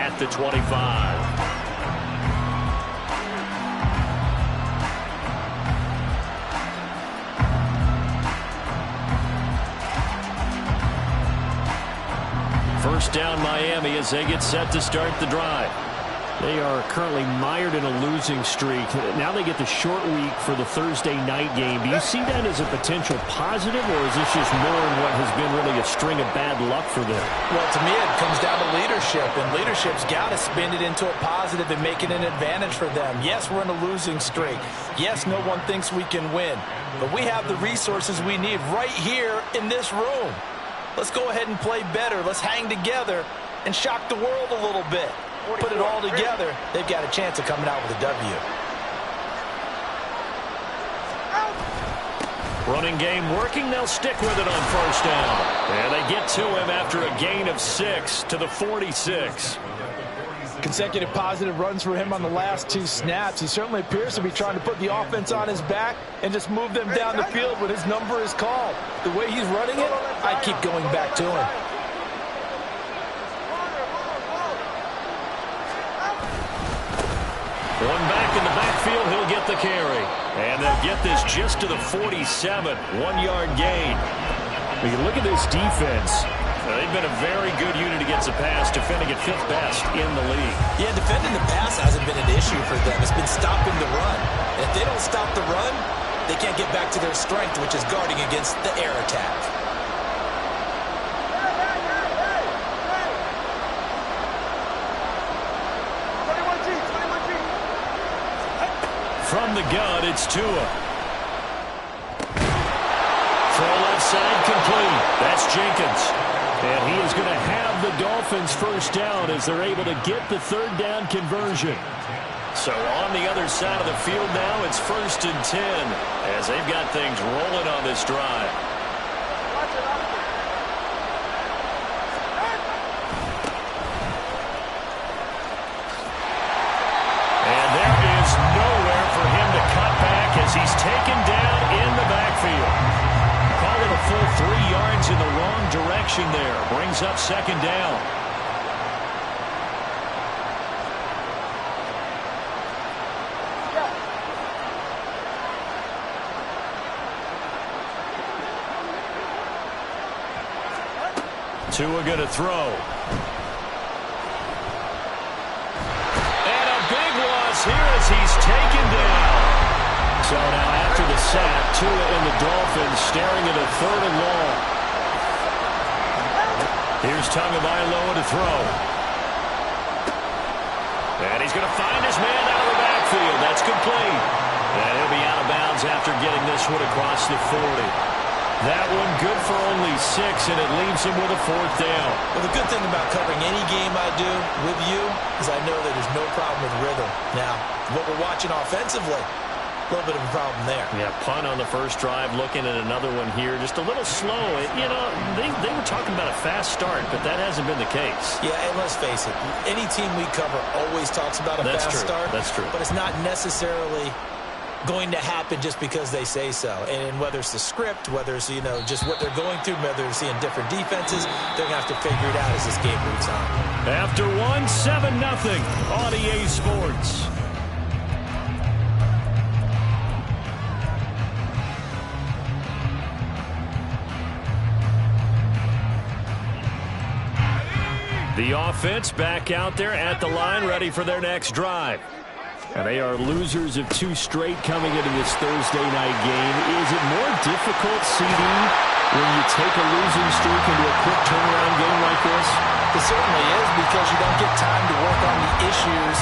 at the 25. First down Miami as they get set to start the drive. They are currently mired in a losing streak. Now they get the short week for the Thursday night game. Do you see that as a potential positive, or is this just more in what has been really a string of bad luck for them? Well, to me, it comes down to leadership, and leadership's got to spin it into a positive and make it an advantage for them. Yes, we're in a losing streak. Yes, no one thinks we can win, but we have the resources we need right here in this room. Let's go ahead and play better. Let's hang together and shock the world a little bit. Put it all together, they've got a chance of coming out with a W. Running game working. They'll stick with it on first down. And they get to him after a gain of 6 to the 46. Consecutive positive runs for him on the last 2 snaps. He certainly appears to be trying to put the offense on his back and just move them down the field when his number is called. The way he's running it, I keep going back to him. One back in the backfield, he'll get the carry. And they'll get this just to the 47, 1-yard gain. When you look at this defense, they've been a very good unit against the pass, defending at 5th best in the league. Yeah, defending the pass hasn't been an issue for them. It's been stopping the run. And if they don't stop the run, they can't get back to their strength, which is guarding against the air attack. From the gun, it's Tua. Throw left side complete. That's Jenkins. And he is going to have the Dolphins first down as they're able to get the 3rd down conversion. So on the other side of the field now, it's 1st and 10 as they've got things rolling on this drive. And there is nowhere for him to cut back as he's taken down in the backfield. Call it a full 3 yards in the wrong direction there. Brings up 2nd down. Tua going to throw. And a big loss here as he's taken down. So now after the sack, Tua and the Dolphins staring at a 3rd and long. Here's Tagovailoa to throw. And he's going to find his man out of the backfield. That's complete. And he'll be out of bounds after getting this one across the 40. That one good for only 6, and it leaves him with a 4th down. Well, the good thing about covering any game I do with you is I know that there's no problem with rhythm. Now, what we're watching offensively, a little bit of a problem there. Yeah, punt on the first drive, looking at another one here. Just a little slow. You know, they were talking about a fast start, but that hasn't been the case. Yeah, and let's face it, any team we cover always talks about a fast start. That's true. But it's not necessarily going to happen just because they say so. And whether it's the script, whether it's, you know, just what they're going through, whether they're seeing different defenses, they're going to have to figure it out as this game moves on. After 1-7-0 on EA Sports. The offense back out there at the line, ready for their next drive. And they are losers of 2 straight coming into this Thursday night game. Is it more difficult, CD, when you take a losing streak into a quick turnaround game like this? It certainly is, because you don't get time to work on the issues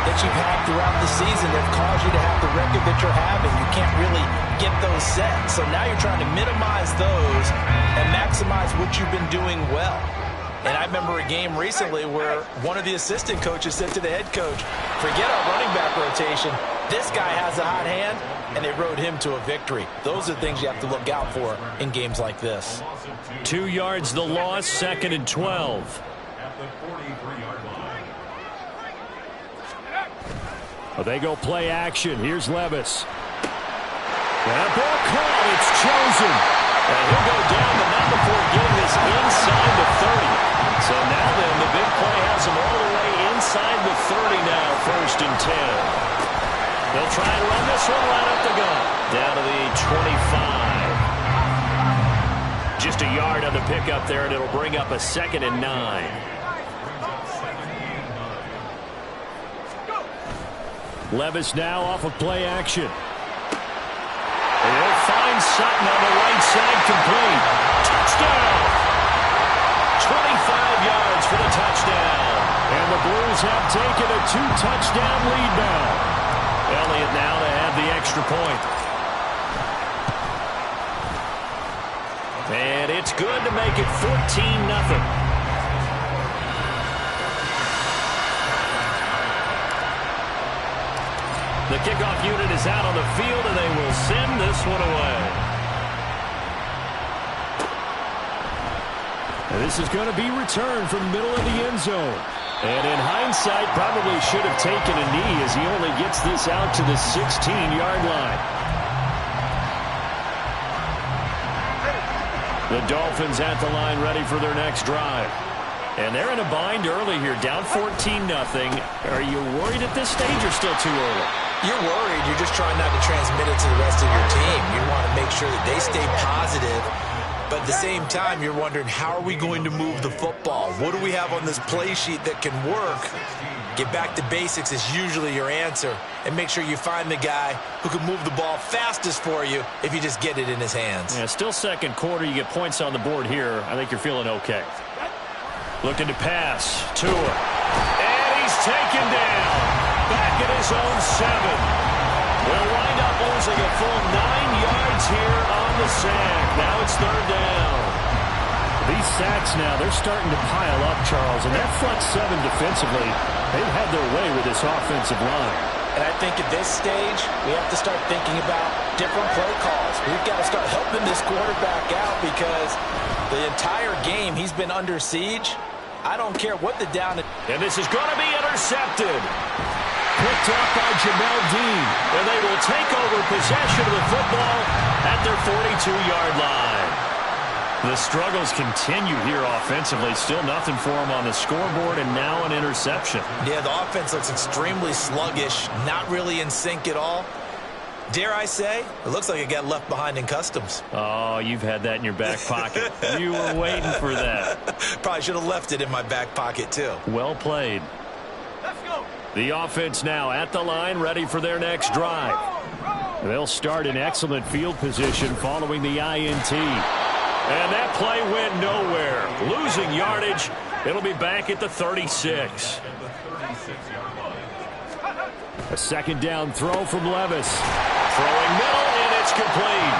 that you've had throughout the season that have caused you to have the record that you're having. You can't really get those set. So now you're trying to minimize those and maximize what you've been doing well. And I remember a game recently where one of the assistant coaches said to the head coach, forget our running back rotation. This guy has a hot hand, and they rode him to a victory. Those are things you have to look out for in games like this. 2 yards the loss, 2nd and 12. Well, they go play action. Here's Levis. That ball caught. It's chosen. And he'll go down, but not before getting this inside the 30. So now then, the big play has him all the way inside the 30 now, 1st and 10. They'll try and run this one right up the gut. Down to the 25. Just a yard on the pickup there, and it'll bring up a 2nd and 9. Levis now off of play action. They'll find Sutton on the right side, complete. Touchdown! 25 yards for the touchdown. And the Blues have taken a 2-touchdown lead now. Elliott now to have the extra point. And it's good to make it 14-0. The kickoff unit is out on the field, and they will send this one away. And this is going to be returned from the middle of the end zone. And in hindsight, probably should have taken a knee as he only gets this out to the 16-yard line. The Dolphins at the line ready for their next drive. And they're in a bind early here, down 14-0. Are you worried at this stage or still too early? You're worried. You're just trying not to transmit it to the rest of your team. You want to make sure that they stay positive. But at the same time, you're wondering, how are we going to move the football? What do we have on this play sheet that can work? Get back to basics is usually your answer. And make sure you find the guy who can move the ball fastest for you if you just get it in his hands. Yeah, still second quarter. You get points on the board here. I think you're feeling okay. Looking to pass. Tua. And he's taken down. Back at his own 7. We'll wind up losing a full 9 yards here on the sack. Now it's 3rd down. These sacks now, they're starting to pile up, Charles. And that front 7 defensively, they've had their way with this offensive line. And I think at this stage, we have to start thinking about different play calls. We've got to start helping this quarterback out because the entire game he's been under siege. I don't care what the down is. And this is going to be intercepted. Picked up by Jamel Dean. And they will take over possession of the football at their 42-yard line. The struggles continue here offensively. Still nothing for them on the scoreboard, and now an interception. Yeah, the offense looks extremely sluggish, not really in sync at all. Dare I say, it looks like it got left behind in customs. Oh, you've had that in your back pocket. You were waiting for that. Probably should have left it in my back pocket, too. Well played. Let's go. The offense now at the line, ready for their next drive. They'll start in excellent field position following the INT. And that play went nowhere. Losing yardage. It'll be back at the 36. A 2nd down throw from Levis. Throwing middle, and it's complete.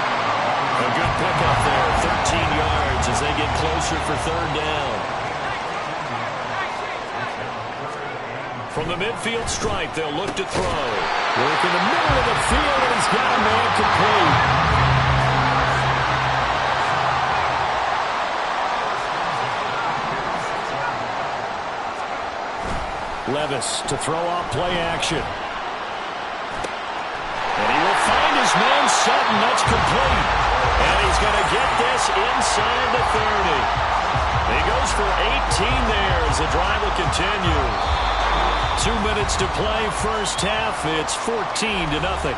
A good pickup there, 13 yards as they get closer for 3rd down. From the midfield stripe, they'll look to throw. Work in the middle of the field, and he's got a man complete. Levis to throw off play action. And he will find his man Sutton. That's complete. And he's going to get this inside the 30. He goes for 18 there as the drive will continue. 2 minutes to play, first half. It's 14-0.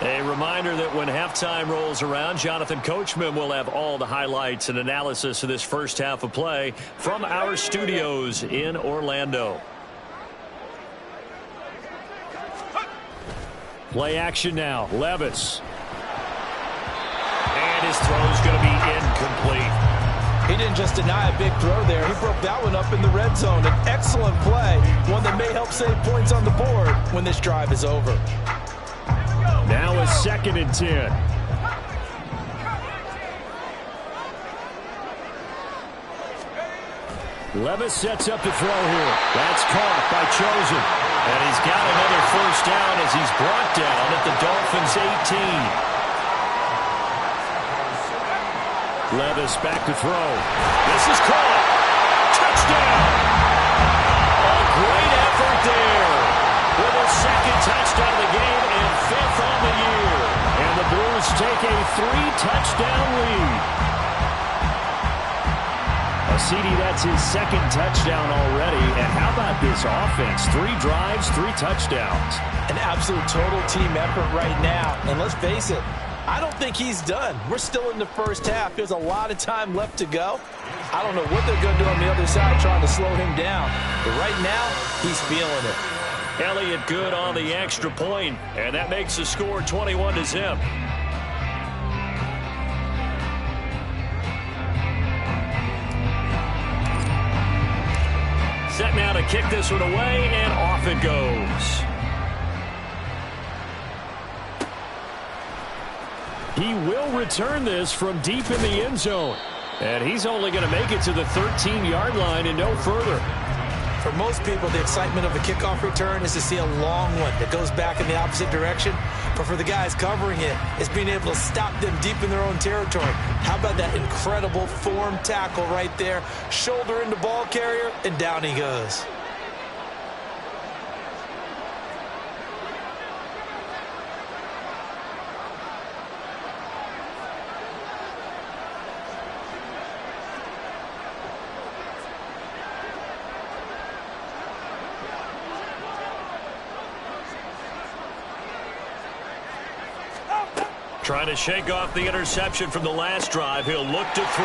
A reminder that when halftime rolls around, Jonathan Coachman will have all the highlights and analysis of this first half of play from our studios in Orlando. Play action now. Levis. And his throw's going to be incomplete. He didn't just deny a big throw there. He broke that one up in the red zone. An excellent play. One that may help save points on the board when this drive is over. Now a 2nd and 10. Levis sets up to throw here. That's caught by Chosen. And he's got another first down as he's brought down at the Dolphins' 18. Levis back to throw. This is caught. Touchdown. A great effort there. With a 2nd touchdown of the game and 5th on the year. And the Blues take a 3-touchdown lead. A CD, that's his second touchdown already. And how about this offense? 3 drives, 3 touchdowns. An absolute total team effort right now. And let's face it, I don't think he's done. We're still in the first half. There's a lot of time left to go. I don't know what they're going to do on the other side trying to slow him down. But right now, he's feeling it. Elliott good on the extra point, and that makes the score 21-0. Set now to kick this one away, and off it goes. He will return this from deep in the end zone. And he's only going to make it to the 13-yard line and no further. For most people, the excitement of a kickoff return is to see a long one that goes back in the opposite direction. But for the guys covering it, it's being able to stop them deep in their own territory. How about that incredible form tackle right there? Shoulder into ball carrier, and down he goes. Trying to shake off the interception from the last drive. He'll look to throw.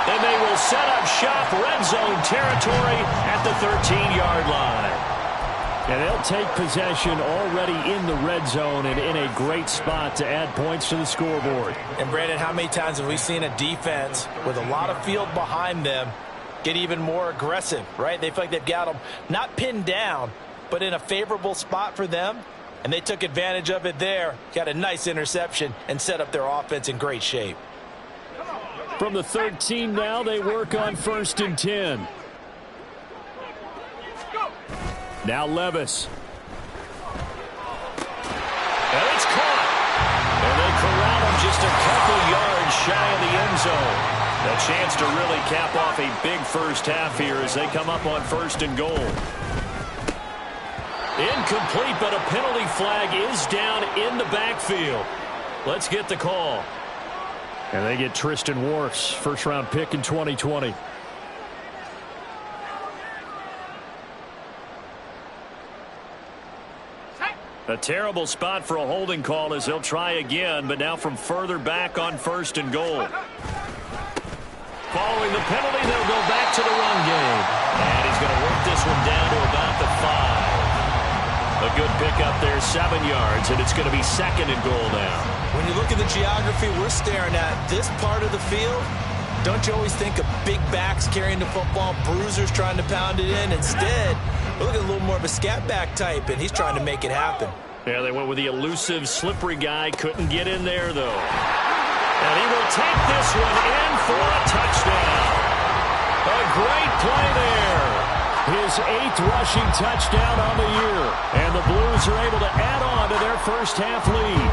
And they will set up shop, red zone territory at the 13-yard line. And they'll take possession already in the red zone and in a great spot to add points to the scoreboard. And Brandon, how many times have we seen a defense with a lot of field behind them get even more aggressive, right? They feel like they've got them not pinned down, but in a favorable spot for them. And they took advantage of it there, got a nice interception, and set up their offense in great shape. From the 13 now, they work on 1st and 10. Now Levis. And it's caught. And they corral him just a couple yards shy of the end zone. A chance to really cap off a big first half here as they come up on 1st and goal. Incomplete, but a penalty flag is down in the backfield. Let's get the call. And they get Tristan Wirfs, first-round pick in 2020. A terrible spot for a holding call as they'll try again, but now from further back on 1st and goal. Following the penalty, they'll go back to the run game. And he's going to work this one down to about the 5. A good pickup there, 7 yards, and it's going to be 2nd and goal now. When you look at the geography we're staring at, this part of the field, don't you always think of big backs carrying the football, bruisers trying to pound it in? Instead, look at a little more of a scat back type, and he's trying to make it happen. Yeah, they went with the elusive, slippery guy. Couldn't get in there, though. And he will take this one in for a touchdown. A great play there. His 8th rushing touchdown on the year. And the Blues are able to add on to their first half lead.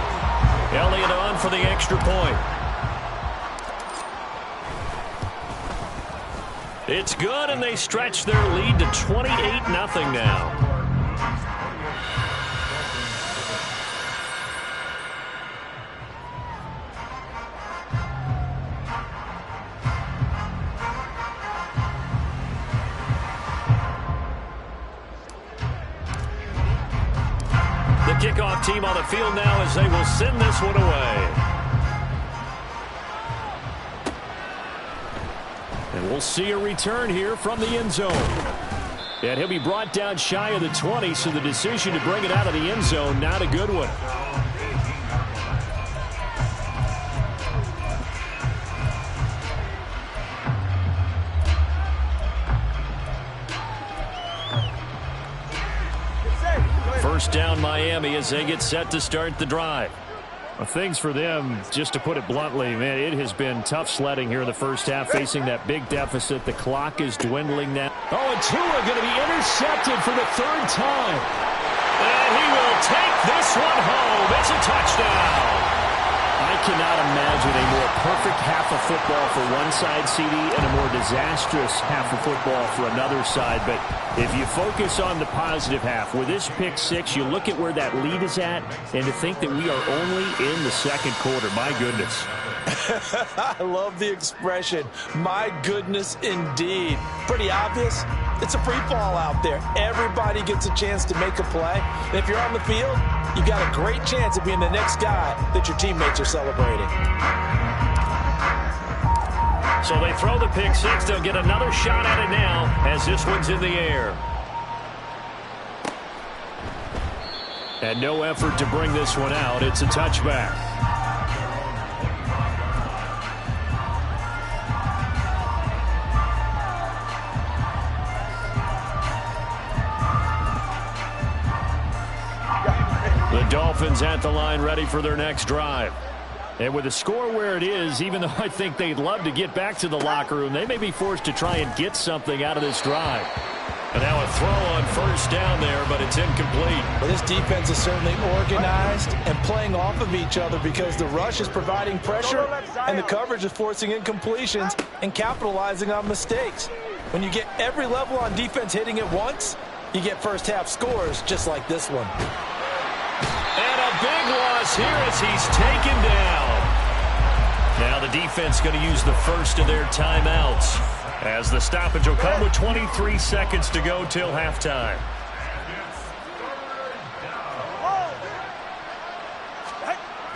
Elliott on for the extra point. It's good, and they stretch their lead to 28-0 now. The kickoff team on the field now as they will send this one away. And we'll see a return here from the end zone. And he'll be brought down shy of the 20, so the decision to bring it out of the end zone, not a good one. First down Miami as they get set to start the drive. Well, things for them, just to put it bluntly, man, it has been tough sledding here in the first half, facing that big deficit. The clock is dwindling now. Oh, and Tua going to be intercepted for the 3rd time. And he will take this one home. It's a touchdown. I cannot imagine a more perfect half of football for one side, CD, and a more disastrous half of football for another side. But if you focus on the positive half, with this pick 6, you look at where that lead is at, and to think that we are only in the 2nd quarter. My goodness. I love the expression. My goodness, indeed. Pretty obvious. It's a free fall out there. Everybody gets a chance to make a play. And if you're on the field, you've got a great chance of being the next guy that your teammates are celebrating. So they throw the pick six. They'll get another shot at it now as this one's in the air. And no effort to bring this one out. It's a touchback. The Dolphins at the line ready for their next drive. And with the score where it is, even though I think they'd love to get back to the locker room, they may be forced to try and get something out of this drive. And now a throw on first down there, but it's incomplete. Well, this defense is certainly organized and playing off of each other because the rush is providing pressure and the coverage is forcing incompletions and capitalizing on mistakes. When you get every level on defense hitting at once, you get first half scores just like this one. And a big loss here as he's taken down. Now the defense going to use the first of their timeouts as the stoppage will come with 23 seconds to go till halftime.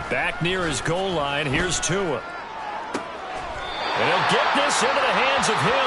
Back near his goal line, here's Tua. And he'll get this into the hands of Hill.